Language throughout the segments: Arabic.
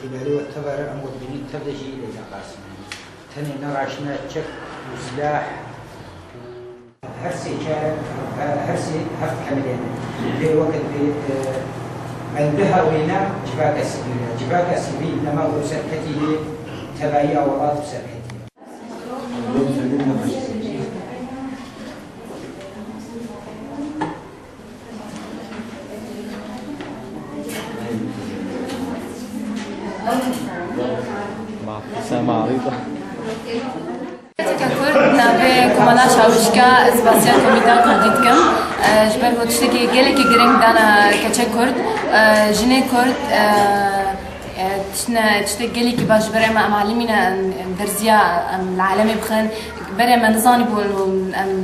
خلالي والتبر أمود بني تبدأ إلى قاسم تاني نراشنا تشك وسلاح هرسي كان هرسي هفت حملين في وقت عندها وينا جباك السبيل لما هو سركته تبايا وراء سركته مع ابتسامة عريضة. ككرد نابي كمانا شاوشكا اسباسيا komîta Kurdî جبر هو تشتكي gelekî giring dana keçe Kurd jinê Kurd تشتكي gelekî baş ber em معلمينا درزيا العالمي بخن بر em نزاني بو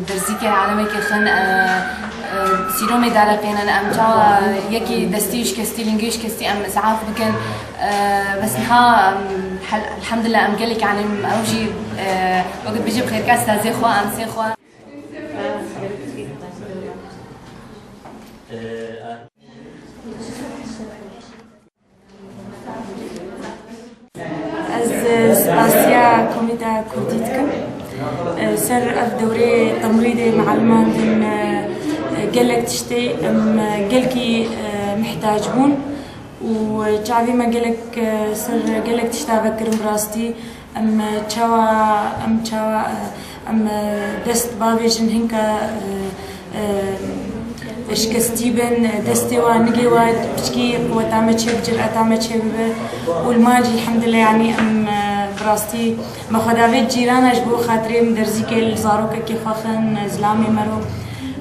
درزيكي العالمي كخن سيرومي دارقين ام جا يكي دستيش كستي لينجيش كستي ام اسعاف بكن بس نها الحمد لله ام قالك يعني اوجي وقت بيجي بخير كاس تازي خوا ام سي خوا از اسباسيا komîta Kurdî سر الدوري تمريضي معلمان قالك تشتي ام قالكي محتاجون وجعبي ما قالك سر قالك تشتا بكر براستي ام تشوا ام دست بابيجن هنكا اشكستيبن دستي ونجي واد بشكي قوة عمتشي بجر عمتشي والماجي الحمد لله يعني ام براستي ما خدافيت جيران جبو خاطري مدرزيكي الزاروكا كي خاخن زلامي مرو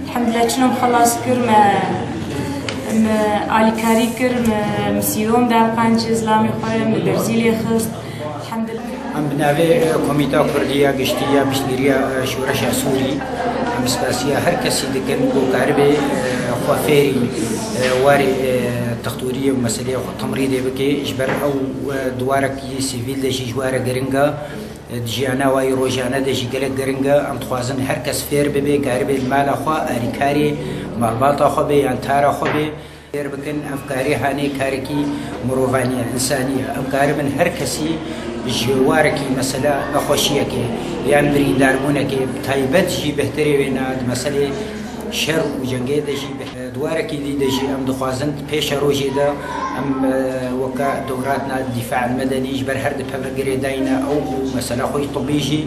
الحمد لله شنو خلاص كر ما علي كاري كر مسيروم دالقان زلامي خويا مدرزيلي خلص الحمد لله ام بناوي komîta Kurdî گشتيا بشتريا شورش سوري ام اسباسيا هر كسي دكن وقاربي خوافيري واري تختوريه ومسألة تمريضي بكي جبر او دوارك سيفيل دجي جواره جرينجا دجيانا واي روجانا دجي قالك جرينجا ام تخوازن هر كس فير ببي قاربي المال اخوا اريكاري مرباط اخوا بي انتار اخوا بي فير بكن افكاري هاني كاركي مروفانيه انسانيه ام قاربن هر كسي جواركي مثلا نخوشيكي يعني برين داربونكي تايبت جي بهتري وينا مثلا شر وجنگي دجي دواركي دي دجي ام دخوازن بيش روجي دا ام وكا دوراتنا الدفاع المدني جبر هرد بفرقري داينا او مثلا خوي طبيجي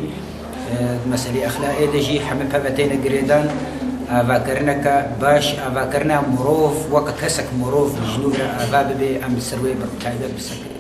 مثلا اخلاقي دجي حمل بفتين قريدان افاكرنك باش افاكرنا مروف وكا كسك مروف جنوب افابي ام سروي بتايبت بسكر